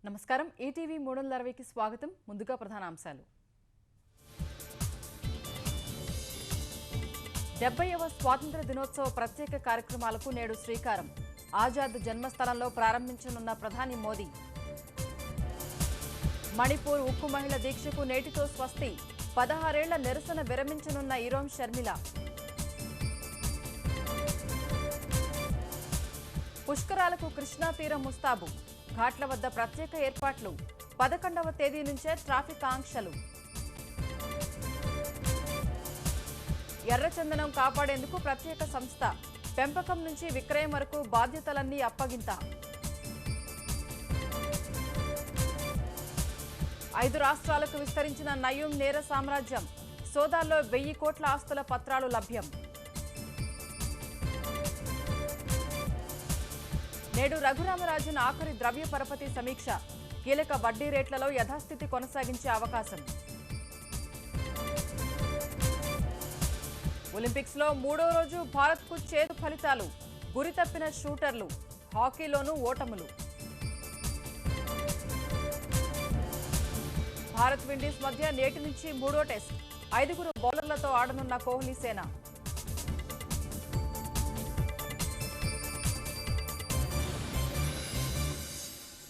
నమస్కారం ఈటీవీ 360కి స్వాగతం ముందుగా ప్రధాన అంశాలు 70వ స్వాతంత్ర దినోత్సవ ప్రత్యేక కార్యక్రమాలకు నేడు శ్రీకారం ఆజాద్ జన్మస్థలంలో ప్రారంభించనున్న ప్రధాని మోదీ మణిపూర్ ఉక్కు మహిళ దీక్షకు నేటితో స్వస్తి 16 ఏళ్ల నిరసన విరమించనున్న ఈరోం షర్మిల పుష్కరాలకు కృష్ణా తీరం ముస్తాబు ఘాట్ల వద్ద ప్రత్యేక ఏర్పాట్లు 11వ తేదీ నుంచే ట్రాఫిక్ ఆంక్షలు ఎర్రచందనం కాపాడేందుకు ప్రత్యేక సంస్థ పెంపకం నుంచి విక్రయం వరకు బాధ్యతలన్నీ అప్పగింత 5 రాష్ట్రాలకు విస్తరించిన నయూం నేర సామ్రాజ్యం సోదాల్లో 1000 కోట్ల ఆస్తుల పత్రాలు లభ్యం నేడు రఘురామరాజన్ ఆఖరి ద్రవ్య పరపతి సమీక్ష కీలక వడ్డీ రేట్లలో యథాస్థితి కొనసాగించే అవకాశం ఒలింపిక్స్ లో 3వ రోజు భారత్కు చేదు ఫలితాలు గురి తప్పిన షూటర్లు హాకీలోనూ ఓటములు భారత్ విండీస్ మధ్య నేటి నుంచి 3వ టెస్ట్ 5 బౌలర్లతో ఆడనున్న కోహ్లీ సేన